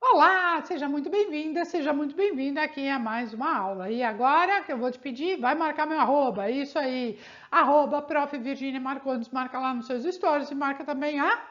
Olá, seja muito bem-vinda, seja muito bem-vindo aqui a mais uma aula. E agora que eu vou te pedir, vai marcar meu arroba, isso aí, arroba Prof. Virginia Marcondes, marca lá nos seus stories e marca também a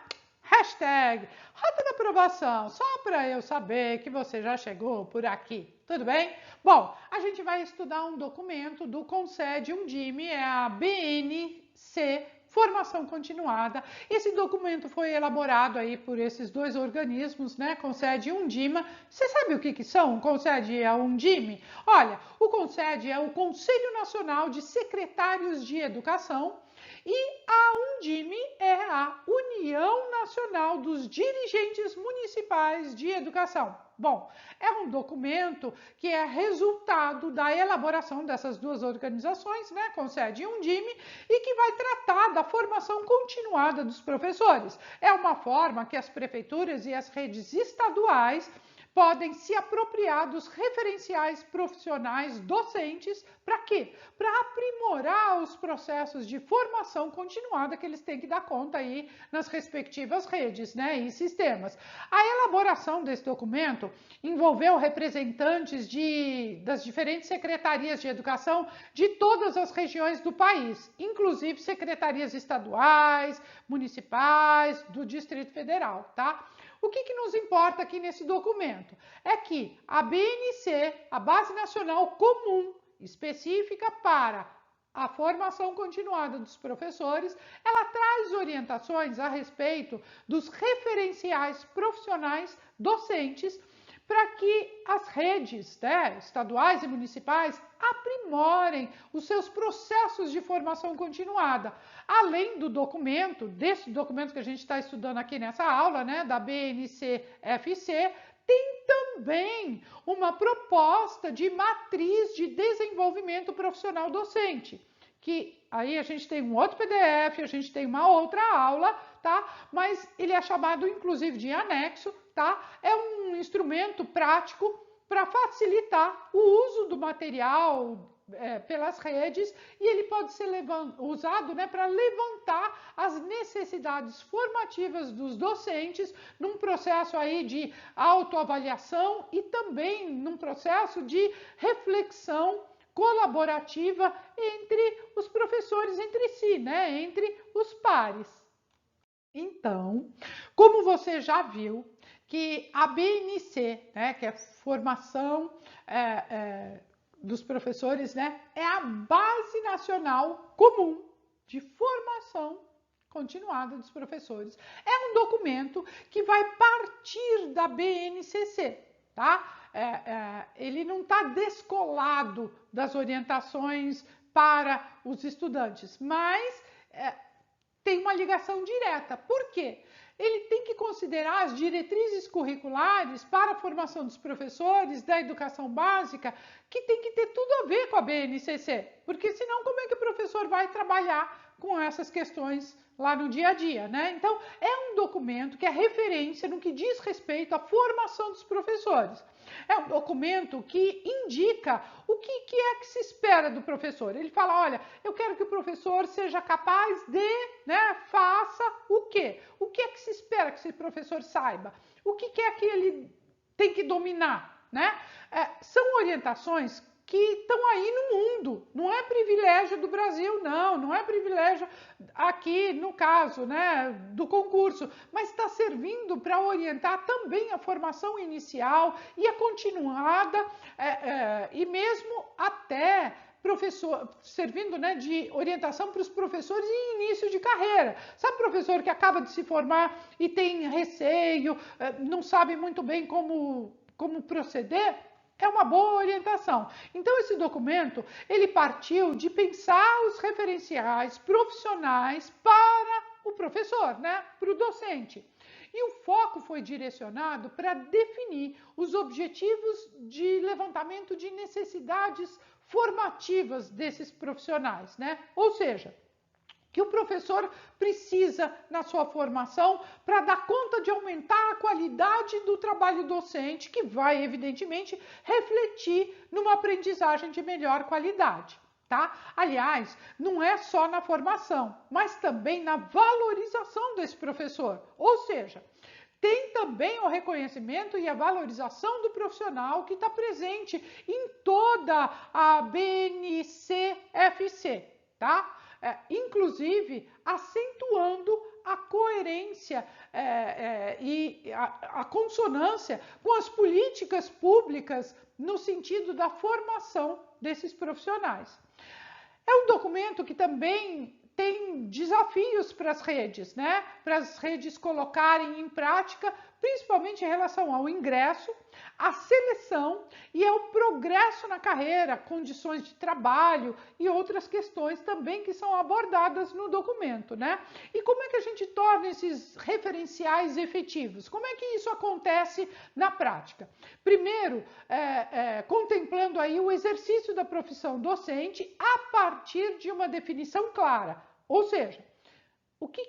hashtag Rota da Aprovação, só para eu saber que você já chegou por aqui, tudo bem? Bom, a gente vai estudar um documento do Concede Undime, é a BNC, Formação Continuada. Esse documento foi elaborado aí por esses dois organismos, né, Concede e Undima. Você sabe o que são, o Concede e a Undime? Olha, o Concede é o Conselho Nacional de Secretários de Educação e a Undime é a União Nacional dos Dirigentes Municipais de Educação. Bom, é um documento que é resultado da elaboração dessas duas organizações, né, Concede e Undime, e que vai tratar da formação continuada dos professores. É uma forma que as prefeituras e as redes estaduais podem se apropriar dos referenciais profissionais docentes para quê? Para aprimorar os processos de formação continuada que eles têm que dar conta aí nas respectivas redes, né, e sistemas. A elaboração desse documento envolveu representantes das diferentes secretarias de educação de todas as regiões do país, inclusive secretarias estaduais, municipais, do Distrito Federal, tá? O que nos importa aqui nesse documento? É que a BNC, a Base Nacional Comum, específica para a formação continuada dos professores, ela traz orientações a respeito dos referenciais profissionais docentes para que as redes, né, estaduais e municipais aprimorem os seus processos de formação continuada. Além do documento, desse documento que a gente está estudando aqui nessa aula, né, da BNCFC, tem também uma proposta de matriz de desenvolvimento profissional docente, que aí a gente tem um outro PDF, a gente tem uma outra aula, tá? Mas ele é chamado inclusive de anexo, tá? É um instrumento prático para facilitar o uso do material pelas redes e ele pode ser usado, né, para levantar as necessidades formativas dos docentes num processo aí de autoavaliação e também num processo de reflexão colaborativa entre os professores entre si, né, entre os pares. Então, como você já viu, que a BNC, né, que é formação dos professores, né, é a Base Nacional Comum de Formação Continuada dos Professores. É um documento que vai partir da BNCC, tá? Ele não está descolado das orientações para os estudantes, mas tem uma ligação direta. Por quê? Ele tem que considerar as diretrizes curriculares para a formação dos professores da educação básica, que tem que ter tudo a ver com a BNCC, porque senão como é que o professor vai trabalhar com essas questões lá no dia a dia, né? Então, é um documento que é referência no que diz respeito à formação dos professores. É um documento que indica o que é que se espera do professor. Ele fala, olha, eu quero que o professor seja capaz de, né, faça o quê? O que é que se espera que esse professor saiba? O que é que ele tem que dominar, né? São orientações que estão aí no mundo, não é privilégio do Brasil, não é privilégio aqui no caso, né, do concurso, mas está servindo para orientar também a formação inicial e a continuada e mesmo até professor, servindo, né, de orientação para os professores em início de carreira. Sabe professor que acaba de se formar e tem receio, não sabe muito bem como proceder? É uma boa orientação. Então, esse documento, ele partiu de pensar os referenciais profissionais para o professor, né? Para o docente. E o foco foi direcionado para definir os objetivos de levantamento de necessidades formativas desses profissionais, né? Ou seja, que o professor precisa na sua formação para dar conta de aumentar a qualidade do trabalho docente, que vai, evidentemente, refletir numa aprendizagem de melhor qualidade. Tá? Aliás, não é só na formação, mas também na valorização desse professor. Ou seja, Tem também o reconhecimento e a valorização do profissional que está presente em toda a BNCFC, tá? Inclusive acentuando a coerência e a consonância com as políticas públicas no sentido da formação desses profissionais. É um documento que também tem desafios para as redes, né? Para as redes colocarem em prática, principalmente em relação ao ingresso, à seleção e ao progresso na carreira, condições de trabalho e outras questões também que são abordadas no documento, né? E como é que a gente torna esses referenciais efetivos? Como é que isso acontece na prática? Primeiro, contemplando aí o exercício da profissão docente a partir de uma definição clara. Ou seja, o que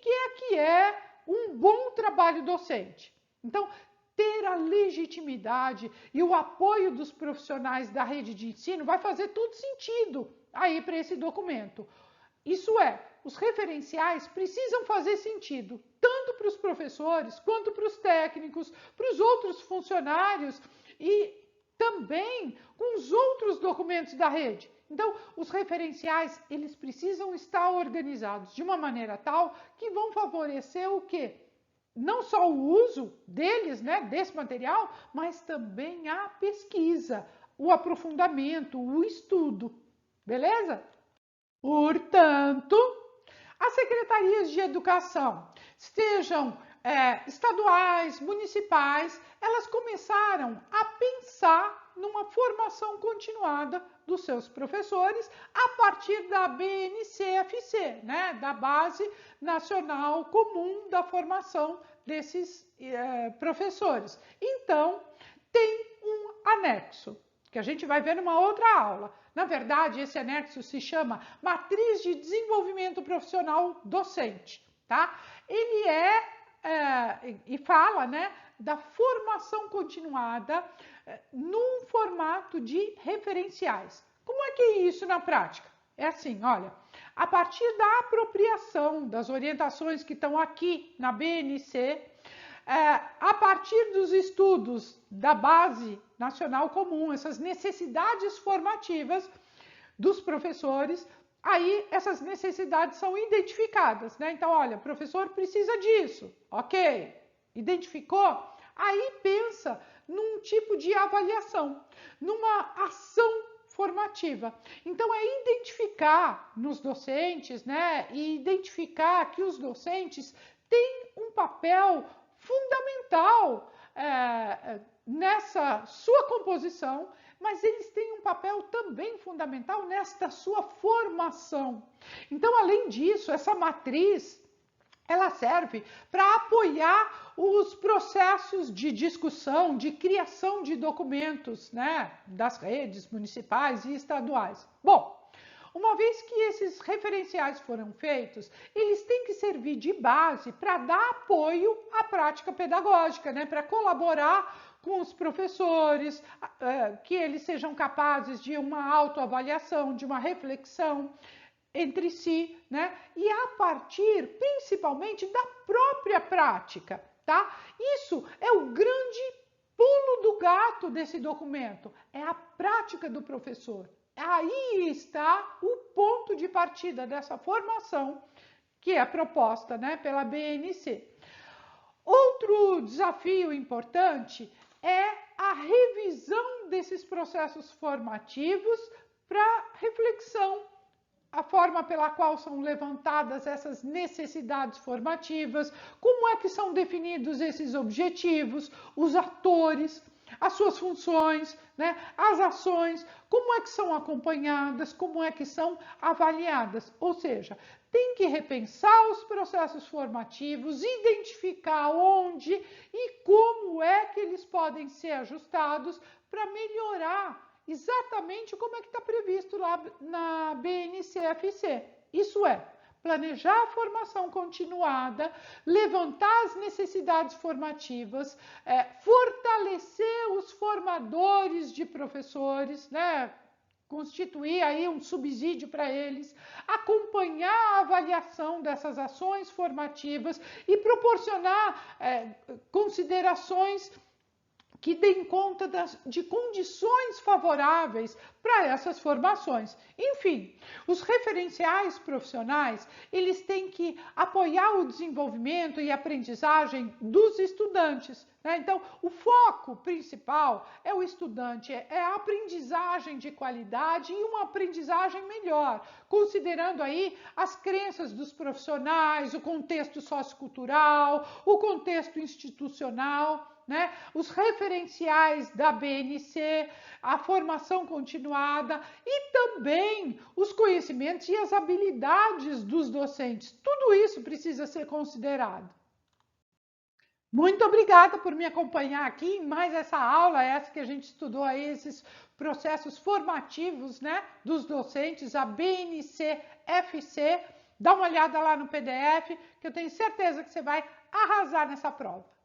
é um bom trabalho docente? Então, ter a legitimidade e o apoio dos profissionais da rede de ensino vai fazer todo sentido aí para esse documento. Isso é, os referenciais precisam fazer sentido, tanto para os professores, quanto para os técnicos, para os outros funcionários e também com os outros documentos da rede. Então, os referenciais, eles precisam estar organizados de uma maneira tal que vão favorecer o quê? Não só o uso deles, né, desse material, mas também a pesquisa, o aprofundamento, o estudo. Beleza? Portanto, as secretarias de educação, sejam estaduais, municipais, elas começaram a pensar numa formação continuada dos seus professores a partir da BNCFC, né, da Base Nacional Comum da Formação desses professores. Então, tem um anexo, que a gente vai ver numa outra aula. Na verdade, esse anexo se chama Matriz de Desenvolvimento Profissional Docente, tá? Ele e fala, né, da formação continuada num formato de referenciais. Como é que é isso na prática? É assim, olha, a partir da apropriação das orientações que estão aqui na BNC, a partir dos estudos da Base Nacional Comum, essas necessidades formativas dos professores, aí essas necessidades são identificadas, né? Então, olha, o professor precisa disso, ok? Identificou? Aí pensa num tipo de avaliação, numa ação formativa. Então, é identificar nos docentes, né? E identificar que os docentes têm um papel fundamental nessa sua composição, mas eles têm um papel também fundamental nesta sua formação. Então, além disso, essa matriz, ela serve para apoiar os processos de discussão, de criação de documentos, né, das redes municipais e estaduais. Bom, uma vez que esses referenciais foram feitos, eles têm que servir de base para dar apoio à prática pedagógica, né, para colaborar com os professores, que eles sejam capazes de uma autoavaliação, de uma reflexão entre si, né? E a partir, principalmente, da própria prática, tá? Isso é o grande pulo do gato desse documento, é a prática do professor. Aí está o ponto de partida dessa formação que é proposta, né, pela BNC. Outro desafio importante é a revisão desses processos formativos para reflexão, a forma pela qual são levantadas essas necessidades formativas, como é que são definidos esses objetivos, os atores, as suas funções, né, as ações, como é que são acompanhadas, como é que são avaliadas. Ou seja, tem que repensar os processos formativos, identificar onde e como é que eles podem ser ajustados para melhorar exatamente como é que está previsto lá na BNCFC. Isso é, planejar a formação continuada, levantar as necessidades formativas, fortalecer os formadores de professores, né? constituir aí um subsídio para eles, acompanhar a avaliação dessas ações formativas e proporcionar considerações que deem conta de condições favoráveis para essas formações. Enfim, os referenciais profissionais, eles têm que apoiar o desenvolvimento e aprendizagem dos estudantes, né? Então, o foco principal é o estudante, é a aprendizagem de qualidade e uma aprendizagem melhor, considerando aí as crenças dos profissionais, o contexto sociocultural, o contexto institucional, né? Os referenciais da BNC, a formação continuada e também os conhecimentos e as habilidades dos docentes. Tudo isso precisa ser considerado. Muito obrigada por me acompanhar aqui em mais essa aula, essa que a gente estudou aí, esses processos formativos, né, dos docentes, a BNC-FC. Dá uma olhada lá no PDF, que eu tenho certeza que você vai arrasar nessa prova.